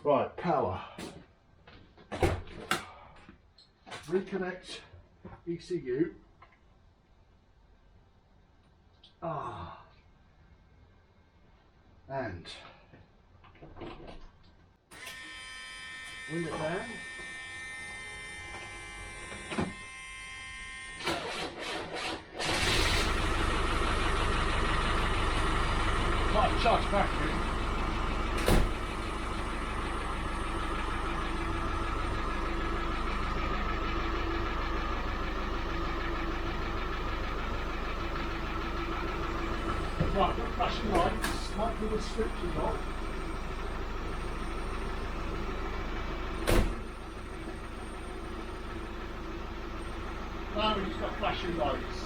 Right, power. Reconnect ECU. And bring it down. Right, charge battery. Right, the flashing lights, might be the switching on. Now we've just got flashing lights.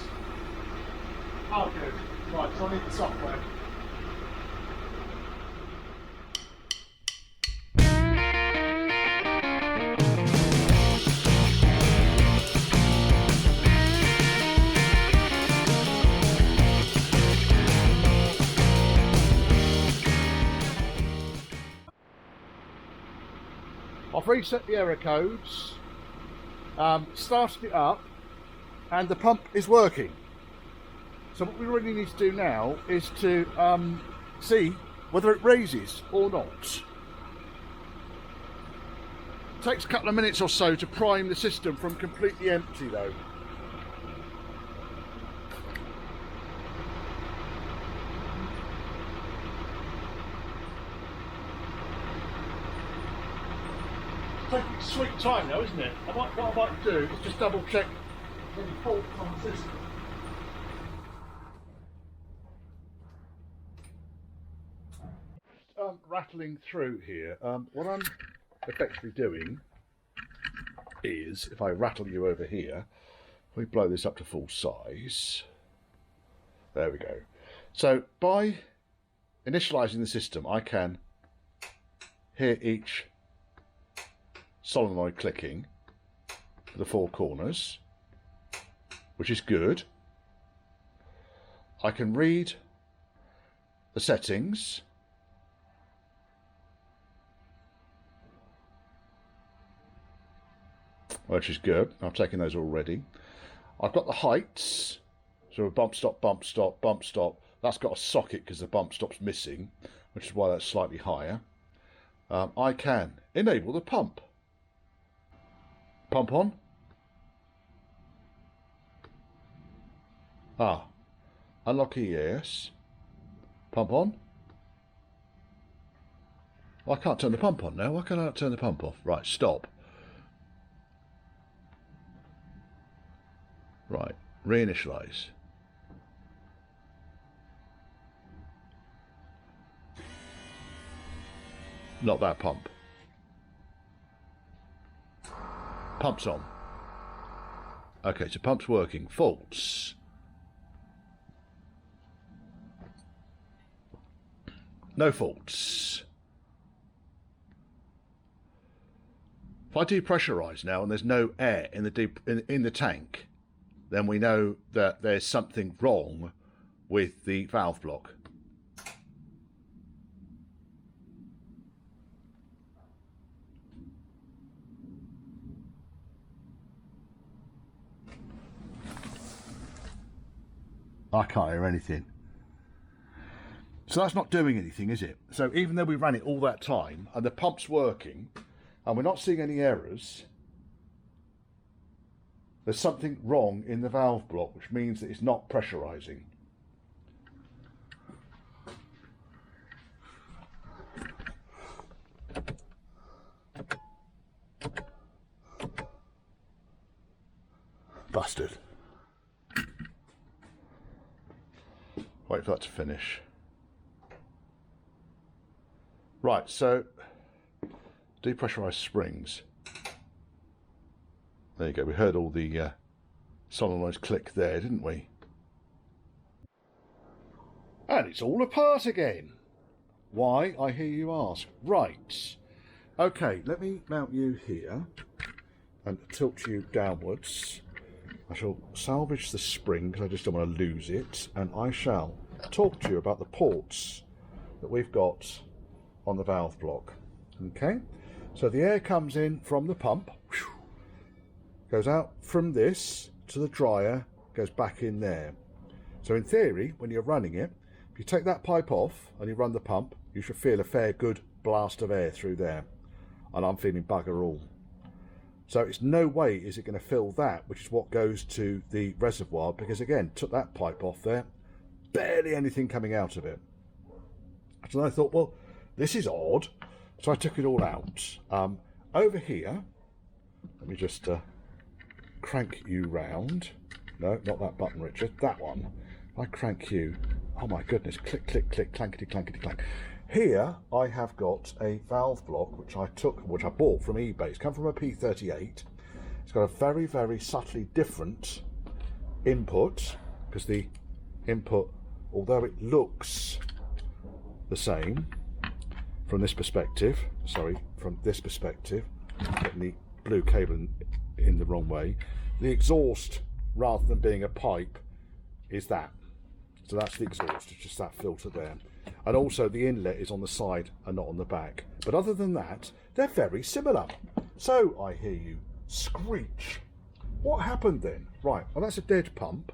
Oh good. Right, so I need the software. I've reset the error codes, started it up, and the pump is working. So what we really need to do now is to see whether it raises or not. It takes a couple of minutes or so to prime the system from completely empty though. Taking sweet time though, isn't it? What I might do is just double check any faults on the system. Rattling through here. What I'm effectively doing is, if I rattle you over here, we blow this up to full size. There we go. So by initialising the system, I can hear each solenoid clicking for the four corners, which is good. I can read the settings, which is good. I've taken those already. I've got the heights, so a bump stop, bump stop, bump stop. That's got a socket because the bump stop's missing, which is why that's slightly higher. I can enable the pump. Pump on. Unlock EAS. Pump on. Well, I can't turn the pump on now. Why can't I turn the pump off? Right, stop. Right, reinitialize. Not that pump. Pump's on. Okay, so pump's working. Faults. No faults. If I depressurise now and there's no air in the tank, then we know that there's something wrong with the valve block. I can't hear anything. So that's not doing anything, is it? So even though we ran it all that time and the pump's working and we're not seeing any errors, there's something wrong in the valve block, which means that it's not pressurising. Busted. Wait for that to finish. Right, so depressurised springs. There you go, we heard all the solenoids click there, didn't we? And it's all apart again. Why, I hear you ask. Right. Okay, let me mount you here and tilt you downwards. I shall salvage the spring because I just don't want to lose it, and I shall talk to you about the ports that we've got on the valve block. Okay, so the air comes in from the pump, goes out from this to the dryer, goes back in there. So in theory, when you're running it, if you take that pipe off and you run the pump, you should feel a fair good blast of air through there. And I'm feeling bugger all. So it's no way is it going to fill that, which is what goes to the reservoir, because again, took that pipe off there, barely anything coming out of it. So I thought, well, this is odd. So I took it all out. Over here, let me just crank you round. No, not that button, Richard, that one. If I crank you, oh my goodness, click, click, click, clankety, clankety, clank. Here I have got a valve block which I bought from eBay. It's come from a P38. It's got a very, very subtly different input, because the input, although it looks the same from this perspective, getting the blue cable in the wrong way, the exhaust, rather than being a pipe, is that. So that's the exhaust, it's just that filter there. And also the inlet is on the side and not on the back. But other than that, they're very similar. So I hear you screech. What happened then? Right, well, that's a dead pump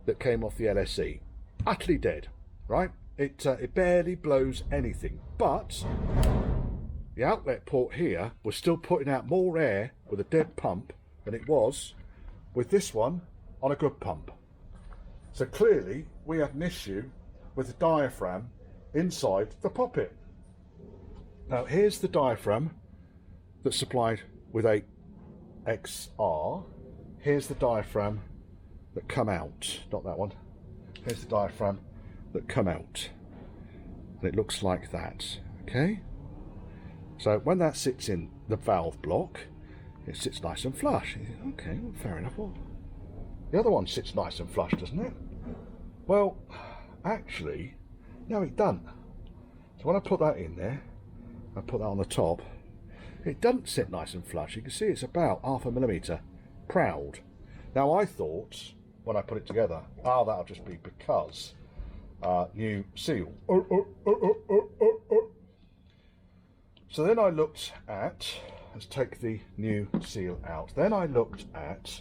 that came off the LSE. Utterly dead, right? It barely blows anything. But the outlet port here was still putting out more air with a dead pump than it was with this one on a good pump. So clearly we had an issue with the diaphragm inside the poppet. Now here's the diaphragm that's supplied with a XR. Here's the diaphragm that come out, not that one. Here's the diaphragm that come out, and it looks like that. Okay, so when that sits in the valve block, it sits nice and flush. Okay, well, fair enough. Well, the other one sits nice and flush, doesn't it? Well, actually, no, it doesn't. So when I put that in there, I put that on the top, it doesn't sit nice and flush. You can see it's about 0.5 millimetre proud. Now I thought, when I put it together, that'll just be because new seal. So then I looked at, let's take the new seal out. Then I looked at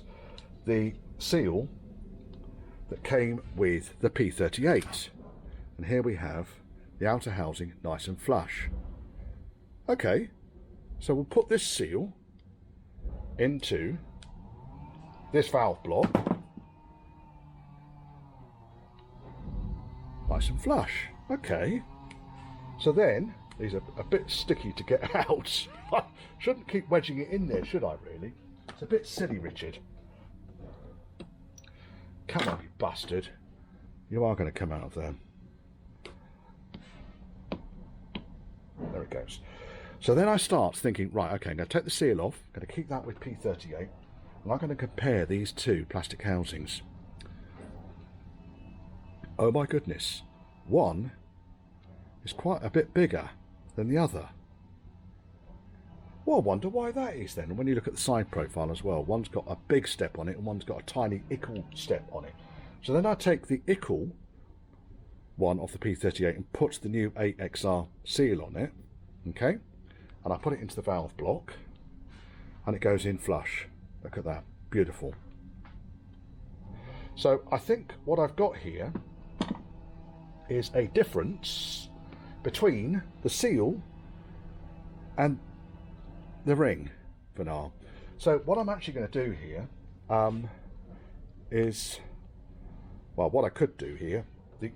the seal that came with the P38. And here we have the outer housing nice and flush. Okay, so we'll put this seal into this valve block. Nice and flush. Okay, so then these are a bit sticky to get out. I shouldn't keep wedging it in there, should I really? It's a bit silly, Richard. Come on, you bastard. You are going to come out of there. There it goes. So then I start thinking, right, okay, I'm going to take the seal off, I'm going to keep that with P38, and I'm going to compare these two plastic housings. Oh my goodness. One is quite a bit bigger than the other. Well, I wonder why that is then. And when you look at the side profile as well, one's got a big step on it and one's got a tiny ickle step on it. So then I take the ickle one off the P38 and put the new 8XR seal on it, okay, and I put it into the valve block and it goes in flush. Look at that, beautiful. So I think what I've got here is a difference between the seal and the ring for now. So what I'm actually going to do here is, well, what I could do here,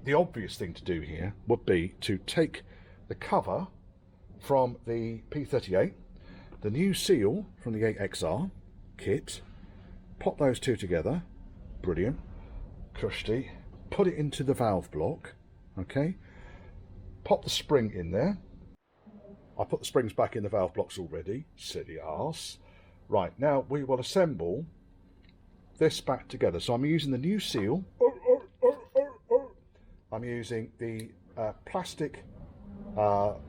the obvious thing to do here would be to take the cover from the P38, the new seal from the 8XR kit, pop those two together, brilliant, crusty, put it into the valve block, okay, pop the spring in there. I put the springs back in the valve blocks already, silly arse. Right, now we will assemble this back together. So I'm using the new seal. I'm using the plastic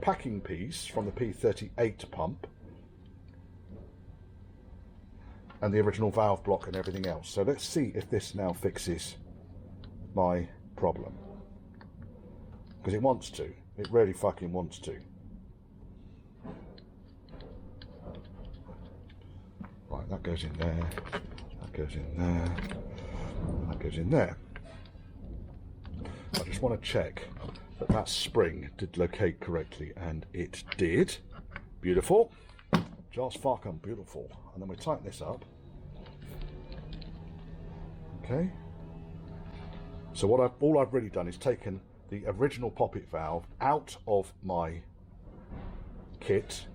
packing piece from the P38 pump and the original valve block and everything else. So let's see if this now fixes my problem, because it wants to. It really fucking wants to. that goes in there, that goes in there, that goes in there. I just want to check that that spring did locate correctly, and it did. Beautiful. Just fucking beautiful. And then we tighten this up. Okay. So all I've really done is taken the original poppet valve out of my kit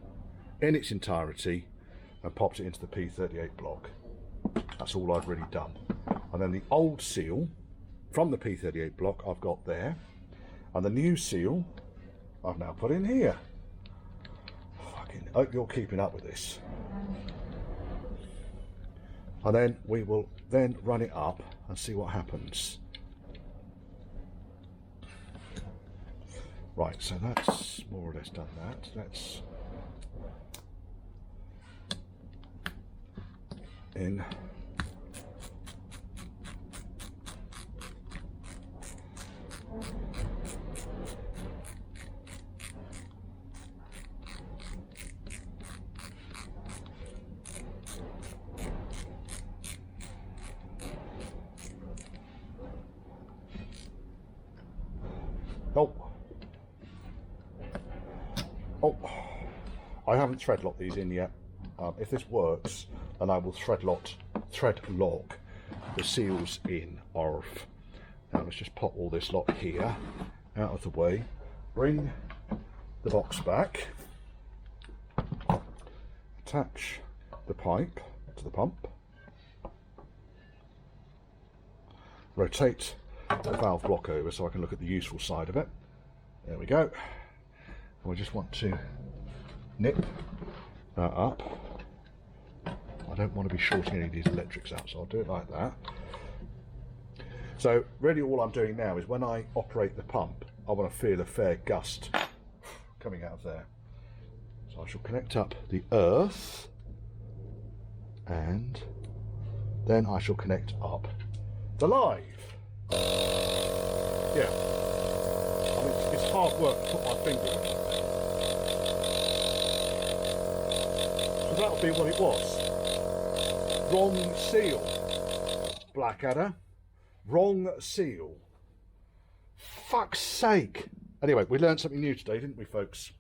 in its entirety and popped it into the P38 block. That's all I've really done. And then the old seal from the P38 block I've got there, and the new seal I've now put in here. Fucking hope you're keeping up with this. And then we will then run it up and see what happens. Right, so that's more or less done that. That's in. Oh, I haven't thread locked these in yet. If this works, then I will thread lock the seals in. Arf. Now let's just pop all this lot here out of the way. Bring the box back. Attach the pipe to the pump. Rotate the valve block over so I can look at the useful side of it. There we go. And we just want to nip that up. I don't want to be shorting any of these electrics out, so I'll do it like that. So really all I'm doing now is when I operate the pump, I want to feel a fair gust coming out of there. So I shall connect up the earth, and then I shall connect up the live. Yeah, I mean, it's hard work to put my finger on it. So that'll be what it was. Wrong seal, Blackadder. Wrong seal. Fuck's sake. Anyway, we learned something new today, didn't we, folks?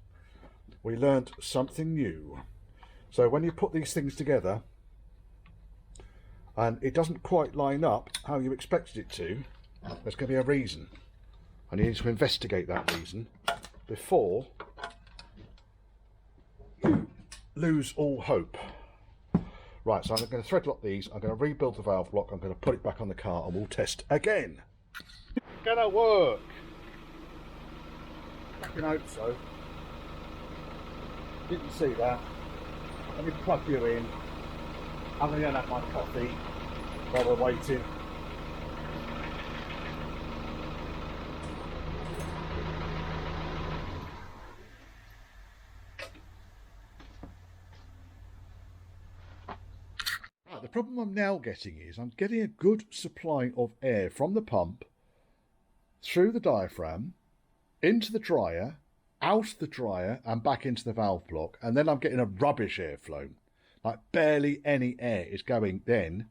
We learned something new. So when you put these things together and it doesn't quite line up how you expected it to, there's going to be a reason. And you need to investigate that reason before you lose all hope. Right, so I'm going to thread lock these, I'm going to rebuild the valve block, I'm going to put it back on the car, and we'll test again. Gonna work. I can hope so. Didn't see that. Let me plug you in. I'm going to have my coffee while we're waiting. The problem I'm now getting is I'm getting a good supply of air from the pump through the diaphragm into the dryer, out the dryer and back into the valve block, and then I'm getting a rubbish airflow. Like barely any air is going then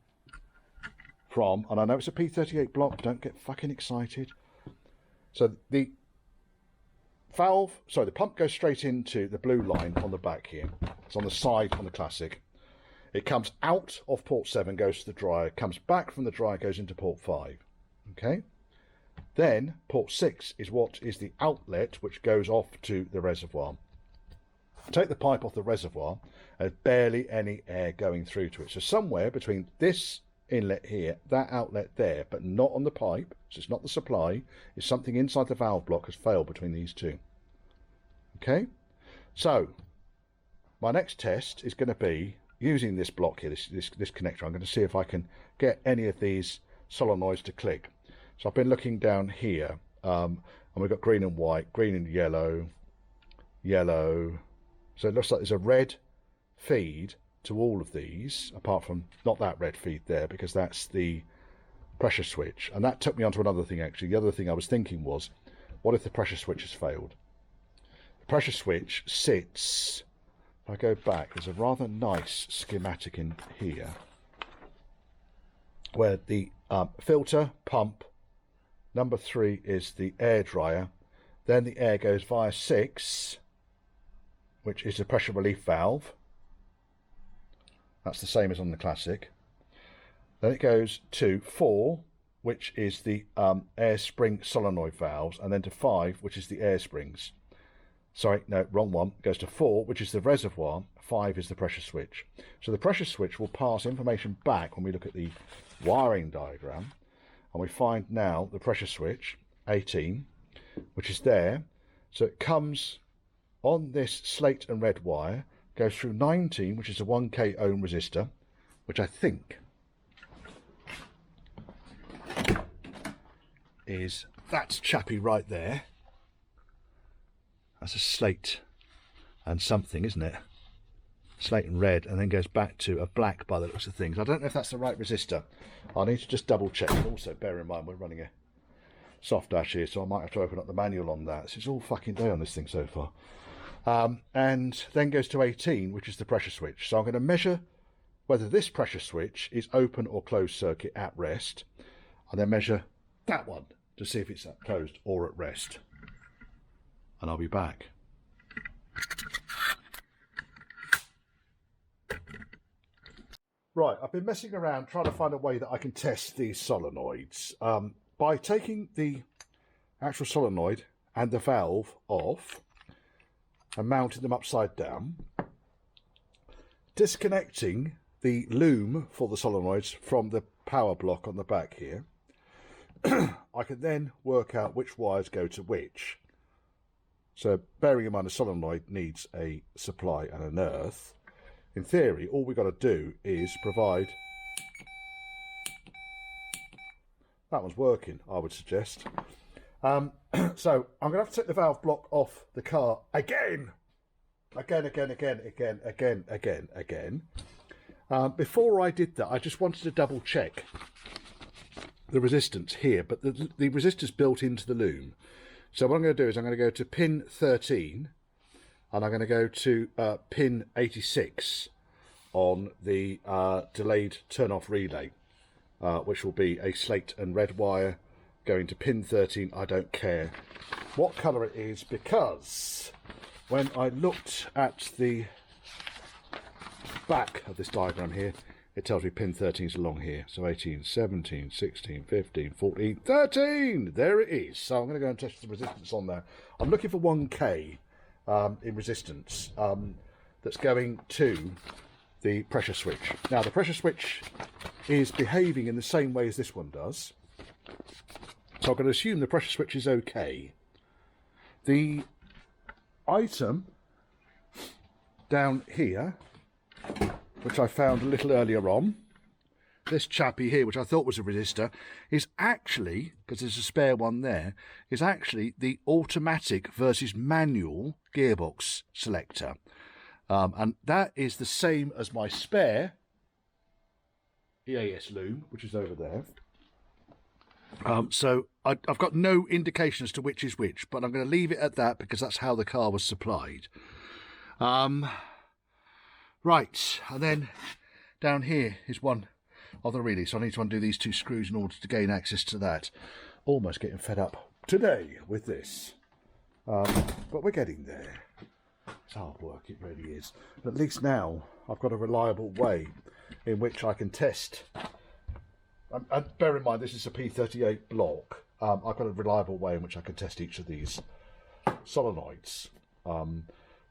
from, and I know it's a P38 block, don't get fucking excited. So the the pump goes straight into the blue line on the back here. It's on the side on the Classic. It comes out of port 7, goes to the dryer, comes back from the dryer, goes into port 5. Okay? Then port 6 is what is the outlet which goes off to the reservoir. Take the pipe off the reservoir, and there's barely any air going through to it. So somewhere between this inlet here, that outlet there, but not on the pipe, so it's not the supply, is something inside the valve block has failed between these two. Okay? So my next test is going to be using this block here, this connector. I'm going to see if I can get any of these solenoids to click. So I've been looking down here, and we've got green and white, green and yellow, yellow. So it looks like there's a red feed to all of these, apart from not that red feed there, because that's the pressure switch. And that took me on to another thing, actually. The other thing I was thinking was, what if the pressure switch has failed? The pressure switch sits if I go back, there's a rather nice schematic in here where the filter, pump, number 3 is the air dryer, then the air goes via 6, which is the pressure relief valve. That's the same as on the Classic. Then it goes to 4, which is the air spring solenoid valves, and then to 5, which is the air springs. Sorry, no, wrong one. It goes to 4, which is the reservoir, 5 is the pressure switch. So the pressure switch will pass information back when we look at the wiring diagram, and we find now the pressure switch, 18, which is there. So it comes on this slate and red wire, goes through 19, which is a 1k ohm resistor, which I think is that chappy right there. That's a slate and something, isn't it? Slate and red, and then goes back to a black by the looks of things. I don't know if that's the right resistor. I need to just double check. Also, bear in mind we're running a soft dash here, so I might have to open up the manual on that. It's all fucking day on this thing so far. And then goes to 18, which is the pressure switch. So I'm going to measure whether this pressure switch is open or closed circuit at rest, and then measure that one to see if it's at closed or at rest. And I'll be back. Right, I've been messing around trying to find a way that I can test these solenoids by taking the actual solenoid and the valve off and mounting them upside down, disconnecting the loom for the solenoids from the power block on the back here. I can then work out which wires go to which. So bearing in mind a solenoid needs a supply and an earth, in theory all we've got to do is provide... That one's working, I would suggest. So I'm going to have to take the valve block off the car again. Before I did that, I just wanted to double check the resistance here, but the resistor's built into the loom. So what I'm going to do is I'm going to go to pin 13 and I'm going to go to pin 86 on the delayed turn-off relay, which will be a slate and red wire going to pin 13. I don't care what colour it is, because when I looked at the back of this diagram here, it tells me pin 13 is along here. So 18, 17, 16, 15, 14, 13! There it is. So I'm going to go and test the resistance on there. I'm looking for 1k in resistance that's going to the pressure switch. Now, the pressure switch is behaving in the same way as this one does. So I'm going to assume the pressure switch is okay. The item down here, which I found a little earlier on, this chappy here, which I thought was a resistor, is actually, because there's a spare one there, is actually the automatic versus manual gearbox selector. And that is the same as my spare EAS loom, which is over there. So I've got no indication as to which is which, but I'm going to leave it at that because that's how the car was supplied. Right, and then down here is one of the relays, so I need to undo these two screws in order to gain access to that. Almost getting fed up today with this, but we're getting there. It's hard work, it really is. But at least now I've got a reliable way in which I can test. And bear in mind, this is a P38 block. I've got a reliable way in which I can test each of these solenoids.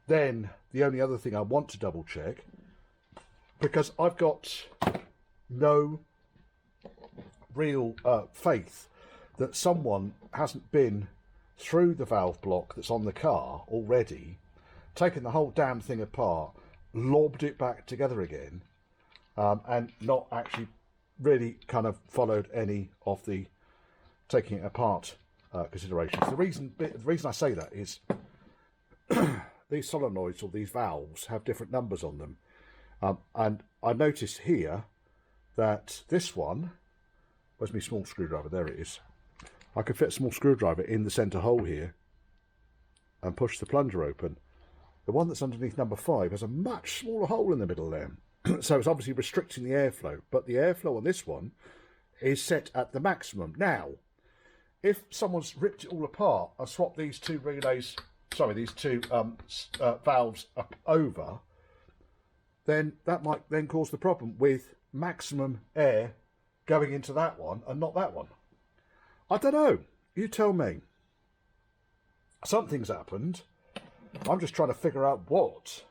Then the only other thing I want to double check, because I've got no real faith that someone hasn't been through the valve block that's on the car already, taken the whole damn thing apart, lobbed it back together again, and not actually really kind of followed any of the taking it apart considerations. The reason I say that is these solenoids or these valves have different numbers on them, and I noticed here that this one, where's my small screwdriver? There it is. I could fit a small screwdriver in the centre hole here and push the plunger open, The one that's underneath number 5 has a much smaller hole in the middle there. So it's obviously restricting the airflow, but the airflow on this one is set at the maximum. Now, if someone's ripped it all apart and swapped these two relays, sorry, these two valves up over, then that might then cause the problem with maximum air going into that one and not that one. I don't know. You tell me. Something's happened. I'm just trying to figure out what.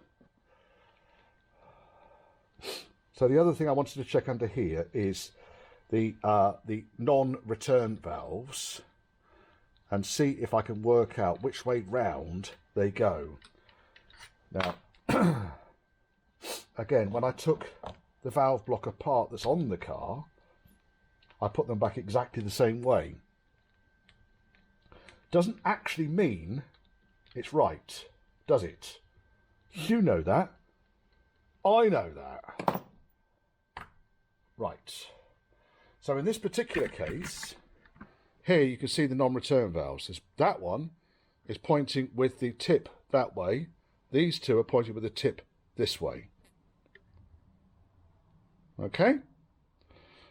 So the other thing I wanted to check under here is the non-return valves and see if I can work out which way round they go. Now, again, when I took the valve block apart that's on the car, I put them back exactly the same way. Doesn't actually mean it's right, does it? You know that. I know that. Right. So in this particular case, here you can see the non-return valves. That one is pointing with the tip that way. These two are pointing with the tip this way. Okay?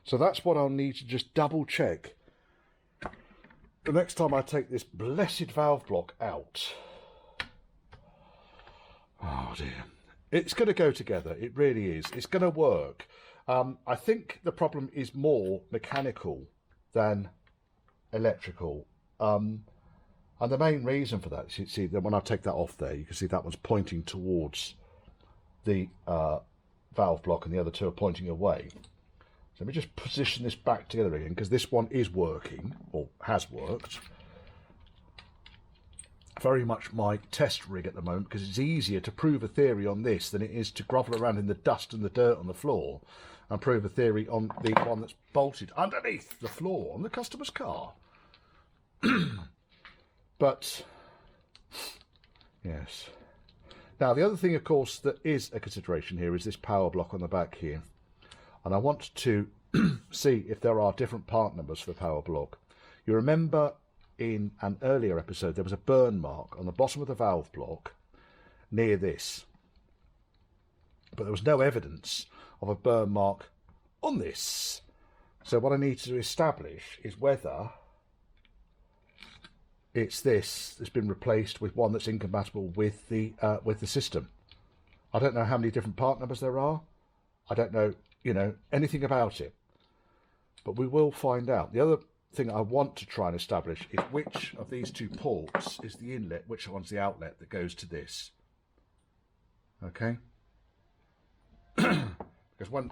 So that's what I'll need to just double check the next time I take this blessed valve block out. Oh dear. It's going to go together. It really is. It's going to work. I think the problem is more mechanical than electrical. And the main reason for that, you see that when I take that off there, you can see that one's pointing towards the valve block and the other two are pointing away. So let me just position this back together again, because this one is working, or has worked. Very much my test rig at the moment, because it's easier to prove a theory on this than it is to grovel around in the dust and the dirt on the floor and prove a theory on the one that's bolted underneath the floor on the customer's car. But, yes. Now, the other thing, of course, that is a consideration here is this power block on the back here. And I want to see if there are different part numbers for the power block. You remember in an earlier episode there was a burn mark on the bottom of the valve block near this, but there was no evidence of a burn mark on this. So what I need to establish is whether it's this that's been replaced with one that's incompatible with the system. I don't know how many different part numbers there are. I don't know, you know, anything about it, but we will find out. The other thing I want to try and establish is which of these two ports is the inlet, which one's the outlet that goes to this. Okay? Because when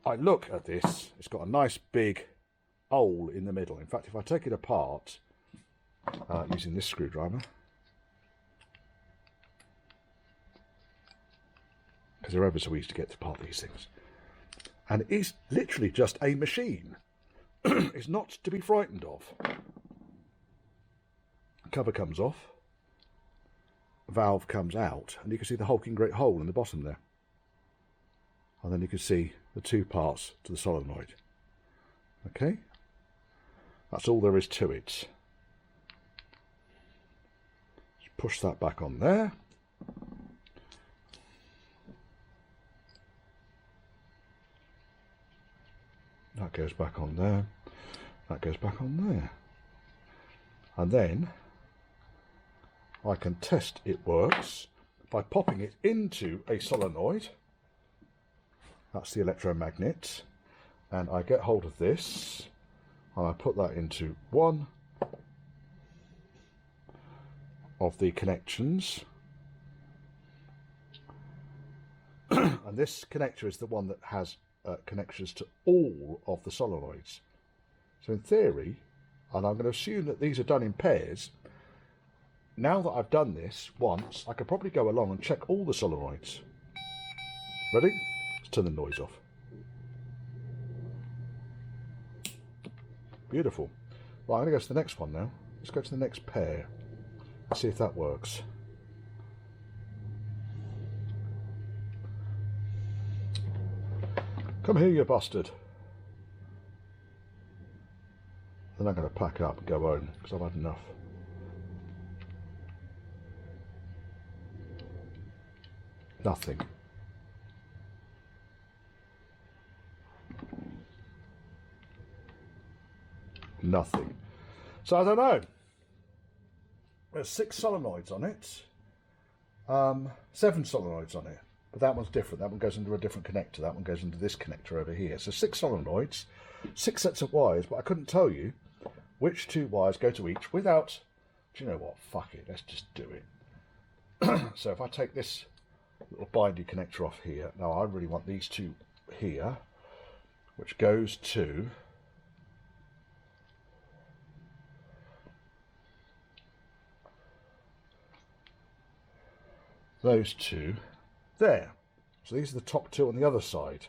I look at this, it's got a nice big hole in the middle. In fact, if I take it apart using this screwdriver, because they're ever so easy to get apart these things, and it is literally just a machine. It's not to be frightened of. Cover comes off, valve comes out, and you can see the hulking great hole in the bottom there. And then you can see the two parts to the solenoid. Okay? That's all there is to it. Just push that back on there. That goes back on there. That goes back on there. And then I can test it works by popping it into a solenoid. That's the electromagnet. And I get hold of this and I put that into one of the connections. And this connector is the one that has connections to all of the solenoids. So in theory, and I'm going to assume that these are done in pairs, now that I've done this once, I could probably go along and check all the solenoids. Ready? Let's turn the noise off. Beautiful. Right, I'm going to go to the next one now. Let's go to the next pair. Let's see if that works. Come here, you bastard. Then I'm going to pack up and go home because I've had enough. Nothing. Nothing. So I don't know. There's 6 solenoids on it. 7 solenoids on it. But that one's different. That one goes into a different connector. That one goes into this connector over here. So 6 solenoids, 6 sets of wires, but I couldn't tell you which 2 wires go to each without... Do you know what? Fuck it. Let's just do it. So if I take this little bindy connector off here, now I really want these 2 here, which goes to those 2 there. So these are the top 2 on the other side.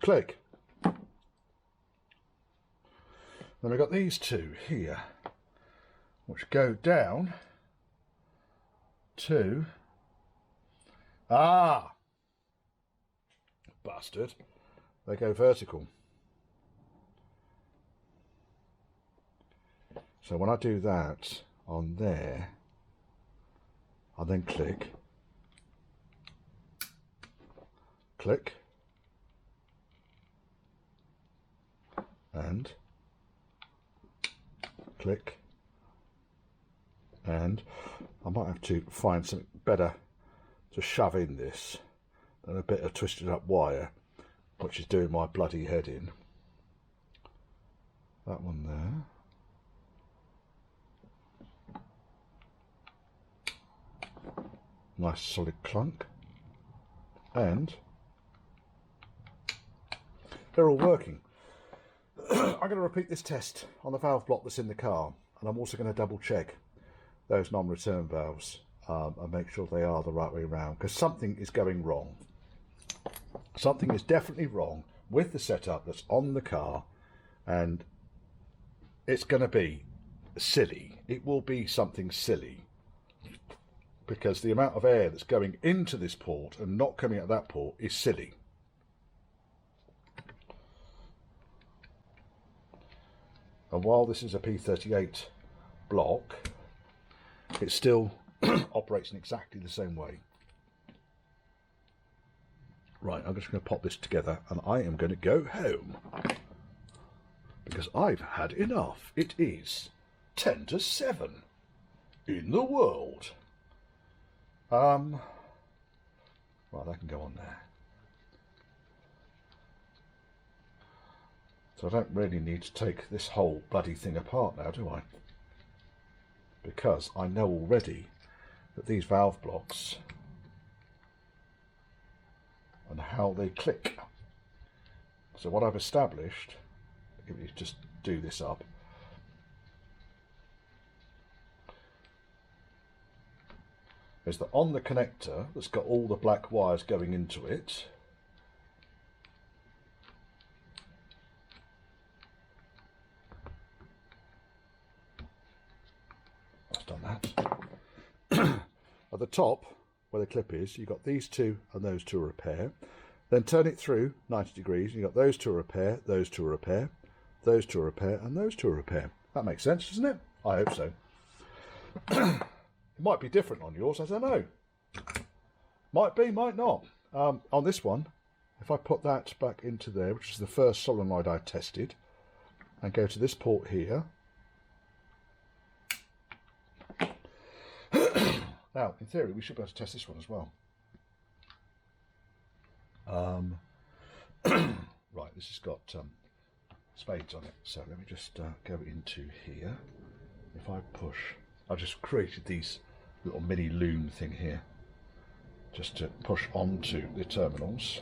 Click. Then we've got these 2 here, which go down to... Ah! Bastard. They go vertical. So when I do that on there, I then click, and click, and I might have to find something better to shove in this than a bit of twisted up wire, which is doing my bloody head in. That one there. Nice solid clunk. And they're all working. I'm going to repeat this test on the valve block that's in the car, and I'm also going to double check those non-return valves and make sure they are the right way around, because something is going wrong. Something is definitely wrong with the setup that's on the car, and it's going to be silly. It will be something silly, because the amount of air that's going into this port and not coming out of that port is silly. And while this is a P38 block, it still operates in exactly the same way. Right, I'm just going to pop this together and I am going to go home, because I've had enough. It is 10 to 7 in the world. Well, that can go on there. So I don't really need to take this whole bloody thing apart now, do I? Because I know already that these valve blocks and how they click. So what I've established, if you just do this up, is that on the connector that's got all the black wires going into it, I've done that. At the top, where the clip is, you've got these 2 and those 2 a repair. Then turn it through 90 degrees, you've got those 2 a repair, those 2 a repair, those 2 a repair, and those 2 a repair. That makes sense, doesn't it? I hope so. It might be different on yours, I don't know. Might be, might not. On this one, if I put that back into there, which is the first solenoid I tested, and go to this port here. Now, in theory, we should be able to test this one as well. Right, this has got spades on it. So let me just go into here. If I push, I've just created these little mini loom thing here, just to push onto the terminals.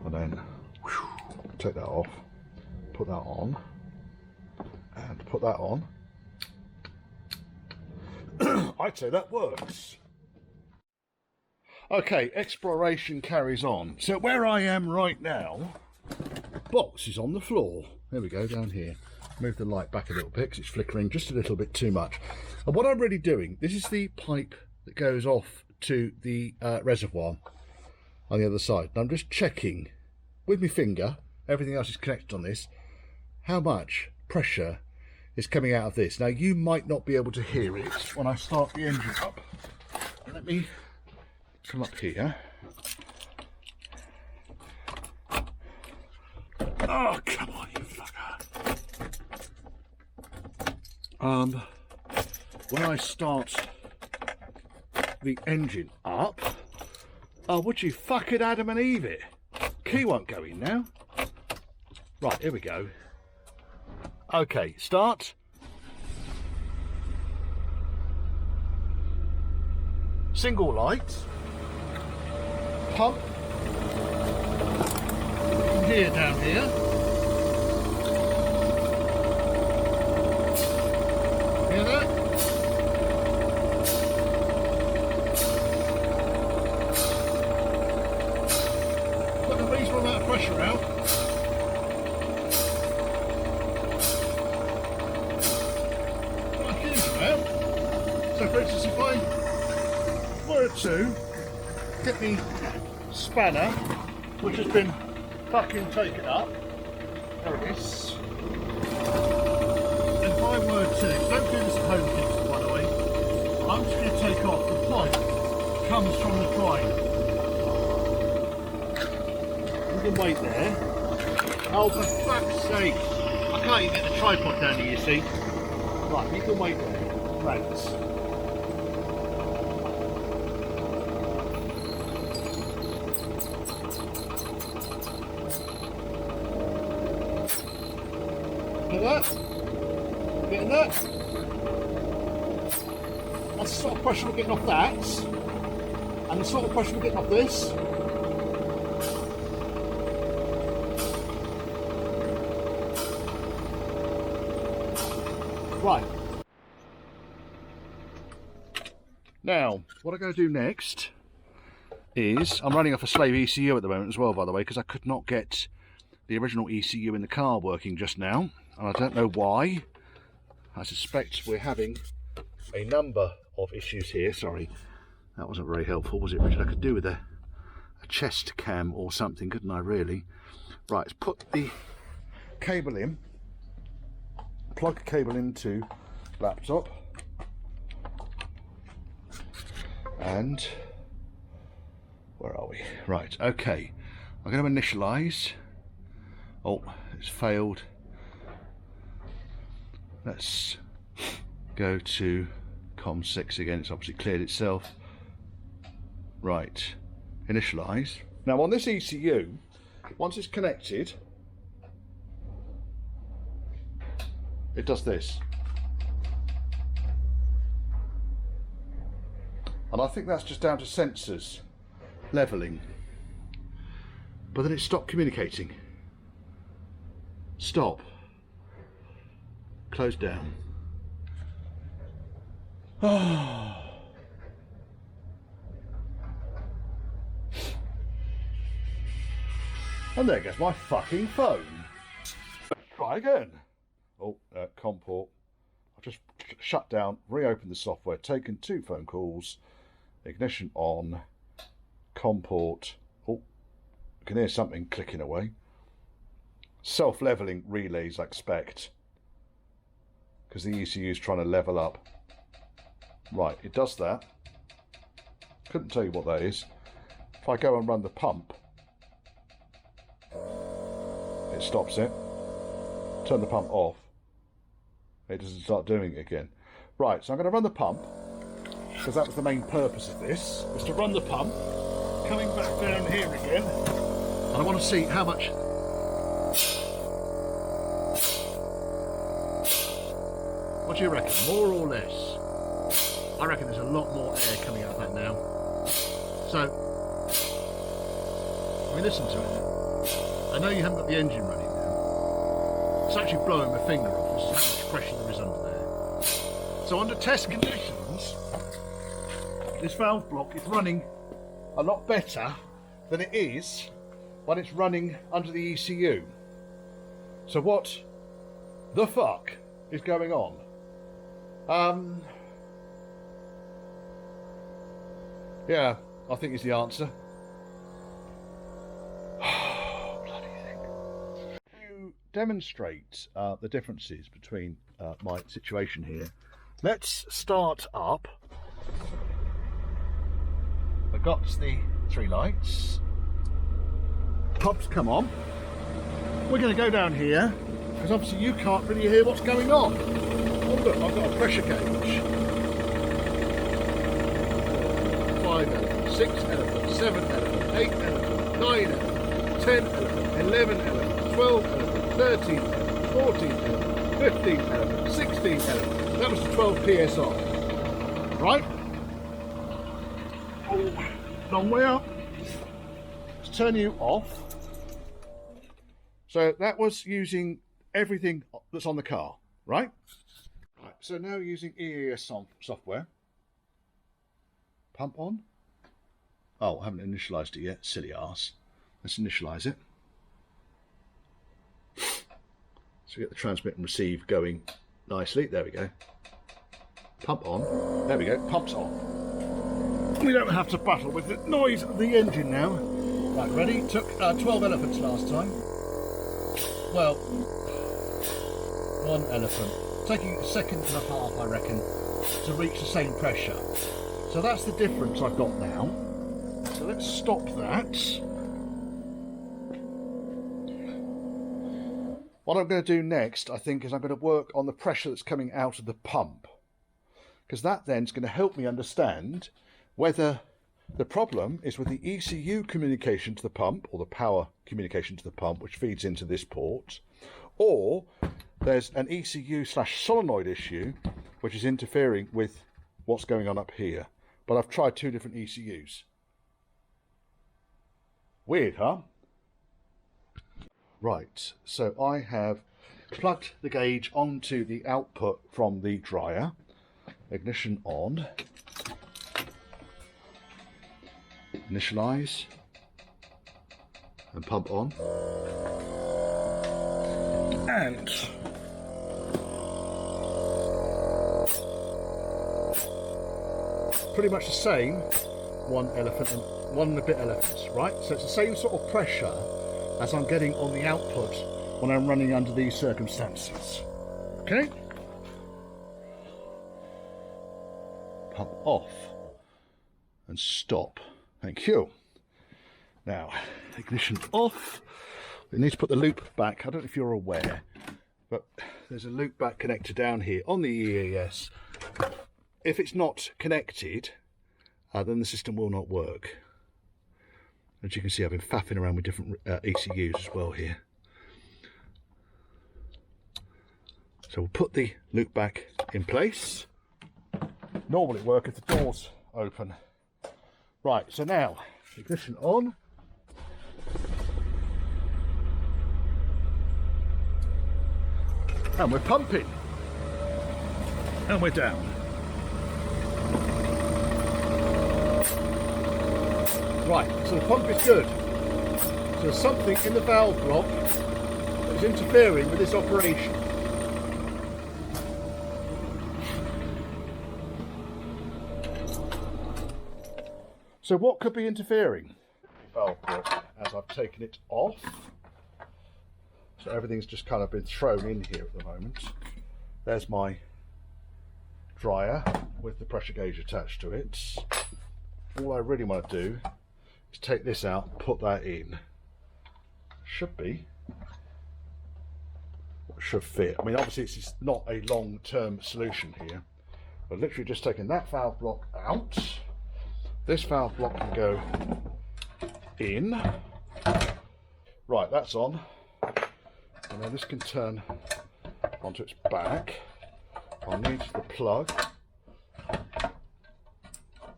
And then take that off, put that on, and put that on. I'd say that works. Okay, exploration carries on. So where I am right now, box is on the floor. There we go, down here. Move the light back a little bit because it's flickering just a little bit too much. And what I'm really doing, this is the pipe that goes off to the reservoir on the other side. And I'm just checking with my finger, everything else is connected on this, how much pressure is coming out of this. Now you might not be able to hear it when I start the engine up. Let me come up here. Oh, come on, you fucker. When I start the engine up, oh, would you fucking Adam and Eve it? Key won't go in now. Right, here we go. Okay, start. Single light. Pump. You can hear down here. Hear that? Put a reasonable amount of pressure out. Not a huge amount. So for instance, if I were to get the spanner, which has been fucking taken up, there it is. And if I were to, don't do this at home kids by the way, I'm just going to take off the pipe comes from the drive. You can wait there. Oh, for fuck's sake, I can't even get the tripod down here, you see. Right, you can wait there. Thanks. Get that? Getting that? That's the sort of pressure we're getting off that, and the sort of pressure we're getting off this. Right. Now, what I'm going to do next is, I'm running off a slave ECU at the moment as well, by the way, because I could not get the original ECU in the car working just now. And I don't know why. I suspect we're having a number of issues here. Sorry, that wasn't very helpful, was it, Richard? I could do with a chest cam or something, couldn't I, really? Right, let's put the cable in. Plug the cable into laptop. And where are we? Right, okay. I'm going to initialize. Oh, it's failed. Let's go to COM6 again. It's obviously cleared itself. Right, initialize. Now on this ECU, once it's connected, it does this. And I think that's just down to sensors leveling. But then it stopped communicating. Stop. Close down. Oh. And there goes my fucking phone. Try again. Oh, COM port. I've just shut down, reopened the software, taken 2 phone calls, ignition on, COM port. Oh, I can hear something clicking away. Self-leveling relays, I expect, because the ECU is trying to level up. Right, it does that. Couldn't tell you what that is. If I go and run the pump, it stops it. Turn the pump off, it doesn't start doing it again. Right, so I'm going to run the pump, because that was the main purpose of this, was to run the pump, coming back down here again, and I want to see how much. What do you reckon, more or less? I reckon there's a lot more air coming out of that now. So, I mean, listen to it. I know you haven't got the engine running now. It's actually blowing my finger off. This is how much pressure there is under there. So under test conditions, this valve block is running a lot better than it is when it's running under the ECU. So what the fuck is going on? Yeah, I think is the answer. Bloody thing. To demonstrate the differences between my situation here, let's start up. I've got the 3 lights. Pumps come on. We're going to go down here because obviously you can't really hear what's going on. Oh look, I've got a pressure gauge. 5 elephants, 6 elephants, 7 elephants, 8 elephants, 9 elephants, 10 elephants, 11 elephants, 12 elephants, 13 elephants, 14 elephants, 15 elephants, 16 elephants. That was the 12 PSI. Right? Oh, long way up. Let's turn you off. So that was using everything that's on the car, right? Right, so now using EAS software. Pump on. Oh, I haven't initialised it yet, silly arse. Let's initialise it. So we get the transmit and receive going nicely. There we go. Pump on. There we go, pumps on. We don't have to battle with the noise of the engine now. Right, ready? Took 12 elephants last time. Well, 1 elephant. Taking a second and a half, I reckon, to reach the same pressure. So that's the difference I've got now. So let's stop that. What I'm going to do next, I think, is I'm going to work on the pressure that's coming out of the pump. Because that then is going to help me understand whether the problem is with the ECU communication to the pump, or the power communication to the pump, which feeds into this port, or there's an ECU/solenoid issue, which is interfering with what's going on up here. But I've tried 2 different ECUs. Weird, huh? Right, so I have plugged the gauge onto the output from the dryer. Ignition on. Initialize. And pump on. And pretty much the same, 1 elephant and 1 and a bit elephants, right? So it's the same sort of pressure as I'm getting on the output when I'm running under these circumstances. Okay? Pump off and stop. Thank you. Now, ignition off. We need to put the loop back. I don't know if you're aware, but there's a loop back connector down here on the EAS. If it's not connected, then the system will not work. As you can see, I've been faffing around with different ECUs as well here. So we'll put the loop back in place. Normally work if the door's open. Right, so now, ignition on. And we're pumping. And we're down. Right, so the pump is good. So there's something in the valve block that is interfering with this operation. So what could be interfering? Valve block, as I've taken it off. So everything's just kind of been thrown in here at the moment. There's my dryer with the pressure gauge attached to it. All I really want to do is take this out, put that in. Should be. Should fit. I mean, obviously it's not a long-term solution here. I've literally just taken that valve block out. This valve block can go in. Right, that's on. And then this can turn onto its back. I'll need the plug.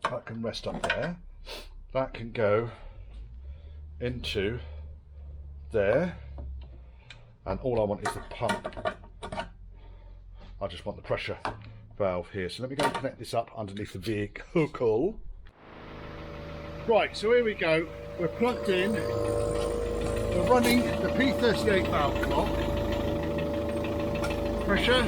That can rest up there. That can go into there. And all I want is the pump. I just want the pressure valve here. So let me go and connect this up underneath the vehicle. Right, so here we go. We're plugged in. We're running the P38 valve clock. pressure.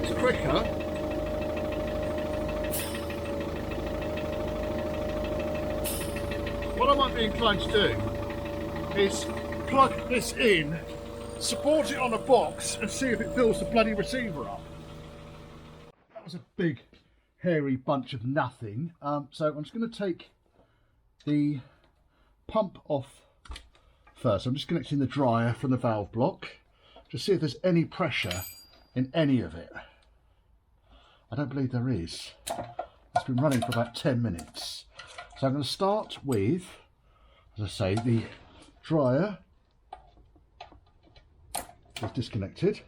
It's quicker. What I might be inclined to do is plug this in, support it on a box and see if it fills the bloody receiver up. That was a big hairy bunch of nothing. So I'm just going to take the pump off first. I'm just connecting the dryer from the valve block to see if there's any pressure in any of it. I don't believe there is. It's been running for about 10 minutes. So I'm going to start with, as I say, the dryer is disconnected.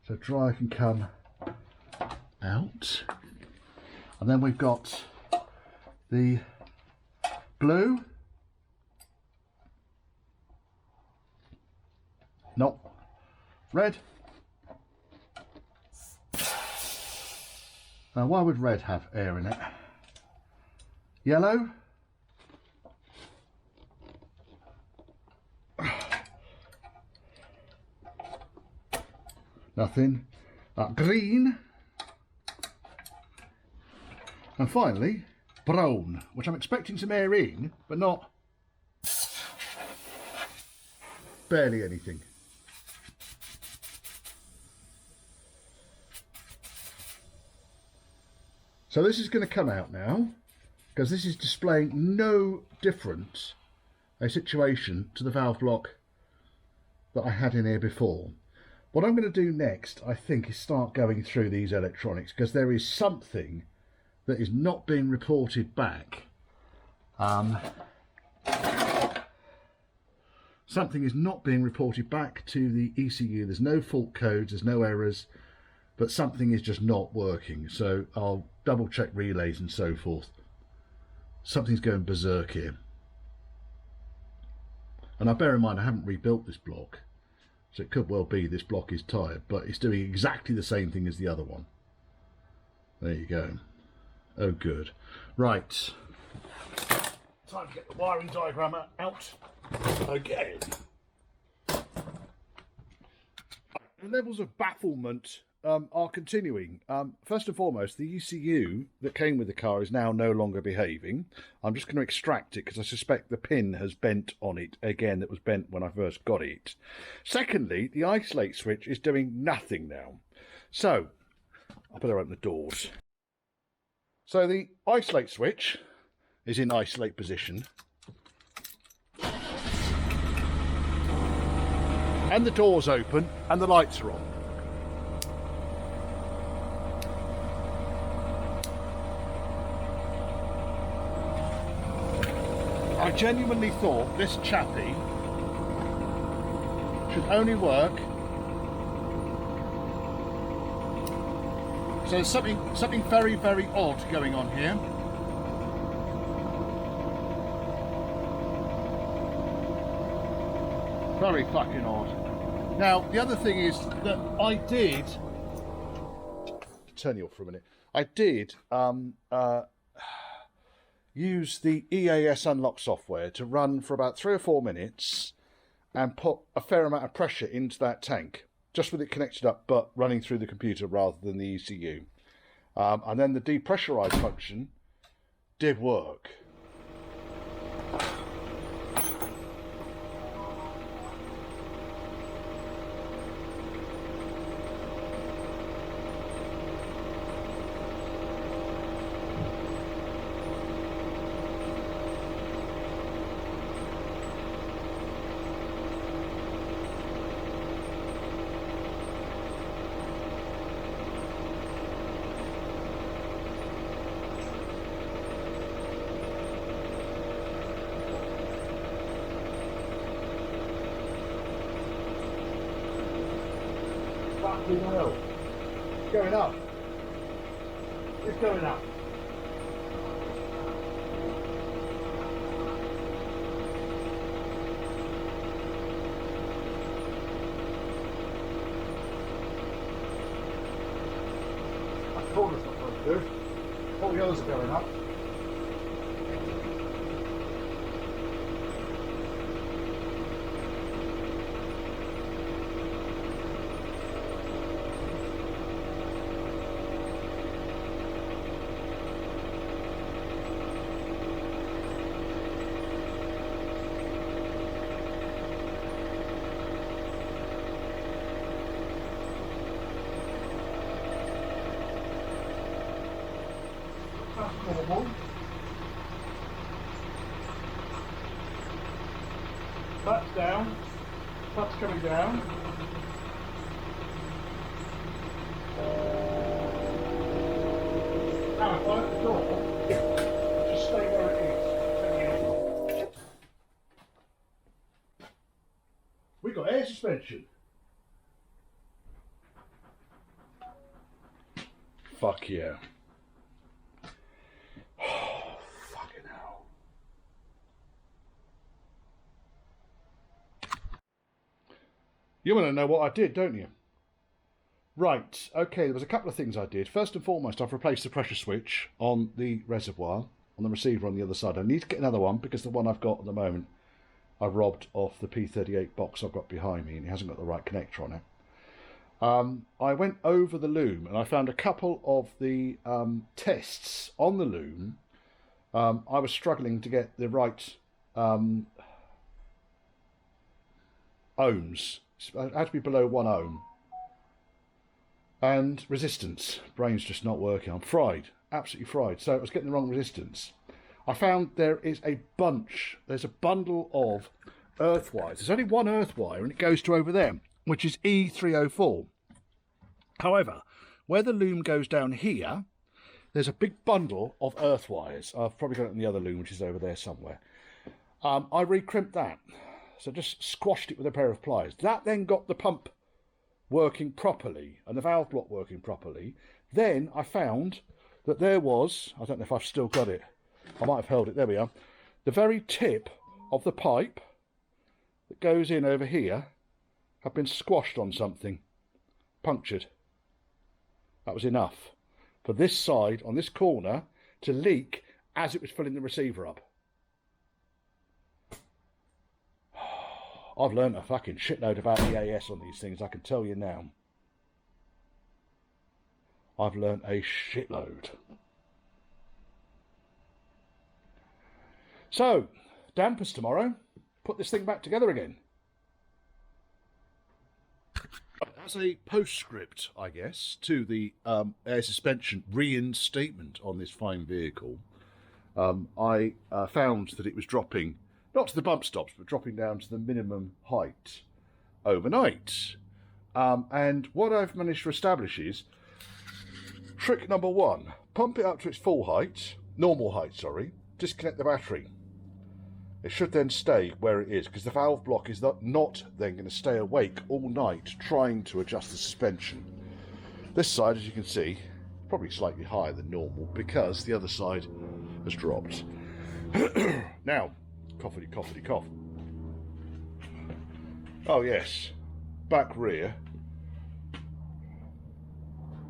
So dryer can come out. And then we've got the blue. No. Red. Now why would red have air in it? Yellow. Nothing. Green. And finally, brown, which I'm expecting some air in, but not barely anything. So this is going to come out now, because this is displaying no different a situation to the valve block that I had in here before. What I'm going to do next, I think, is start going through these electronics, because there is something that is not being reported back. Something is not being reported back to the ECU. There's no fault codes, there's no errors, but something is just not working. So I'll double check relays and so forth. Something's going berserk here. And I bear in mind I haven't rebuilt this block, so it could well be this block is tired, but it's doing exactly the same thing as the other one. There you go. Oh good. Right. Time to get the wiring diagram out again. The levels of bafflement are continuing. First and foremost, the ECU that came with the car is now no longer behaving. I'm just going to extract it because I suspect the pin has bent on it again that was bent when I first got it. Secondly, the isolate switch is doing nothing now. So, I better open the doors. So the isolate switch is in isolate position. And the door's open and the lights are on. I genuinely thought this chappie should only work. So there's something very, very odd going on here. Very fucking odd. Now, the other thing is that I did... Turn you off for a minute. I did use the EAS unlock software to run for about 3 or 4 minutes and put a fair amount of pressure into that tank, just with it connected up but running through the computer rather than the ECU. And then the depressurize function did work. Fucking hell. It's going up. It's going up. corner's not going to do. All the others are going up. That's normal. That's down. That's coming down. Now, if I open the door, just stay where it is. We got air suspension. Fuck yeah. You want to know what I did, don't you? Right, okay, there was a couple of things I did. First and foremost, I've replaced the pressure switch on the reservoir, on the receiver on the other side. I need to get another one because the one I've got at the moment, I robbed off the P38 box I've got behind me and it hasn't got the right connector on it. I went over the loom and I found a couple of the tests on the loom. I was struggling to get the right ohms. It had to be below 1 ohm. And resistance. Brain's just not working. I'm fried. Absolutely fried. So I was getting the wrong resistance. I found there is a bunch. There's a bundle of earth wires. There's only one earth wire and it goes to over there, which is E304. However, where the loom goes down here, there's a big bundle of earth wires. I've probably got it in the other loom, which is over there somewhere. I re-crimped that. So just squashed it with a pair of pliers. That then got the pump working properly and the valve block working properly. Then I found that there was, I don't know if I've still got it, I might have held it, there we are, the very tip of the pipe that goes in over here had been squashed on something, punctured. That was enough for this side, on this corner, to leak as it was filling the receiver up. I've learned a fucking shitload about EAS on these things, I can tell you now. I've learned a shitload. So, dampers tomorrow. Put this thing back together again. As a postscript, I guess, to the air suspension reinstatement on this fine vehicle, I found that it was dropping, not to the bump stops, but dropping down to the minimum height overnight. And what I've managed to establish is, trick number one, pump it up to its full height, normal height, sorry, disconnect the battery. It should then stay where it is, because the valve block is not then going to stay awake all night trying to adjust the suspension. This side, as you can see, probably slightly higher than normal, because the other side has dropped. Now, coughy, coughy, cough. Oh yes, back rear.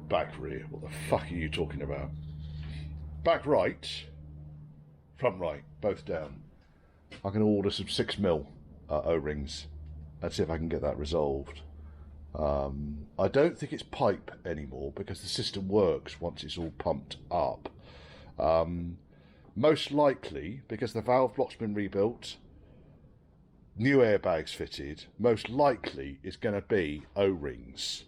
Back rear, what the fuck are you talking about? Back right, front right, both down. I can order some 6mm O-rings and see if I can get that resolved. I don't think it's pipe anymore because the system works once it's all pumped up. Most likely, because the valve block's been rebuilt, new airbags fitted, most likely it's going to be O-rings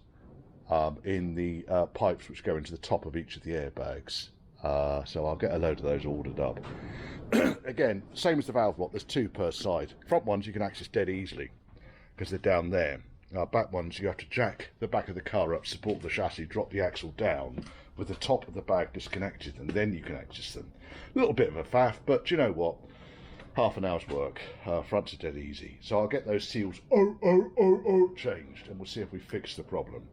in the pipes which go into the top of each of the airbags. So I'll get a load of those ordered up. Again, same as the valve block, there's two per side. Front ones you can access dead easily because they're down there. Back ones you have to jack the back of the car up, support the chassis, drop the axle down with the top of the bag disconnected, and then you can access them. A little bit of a faff, but you know what? Half an hour's work. Fronts are dead easy. So I'll get those seals changed and we'll see if we fix the problem.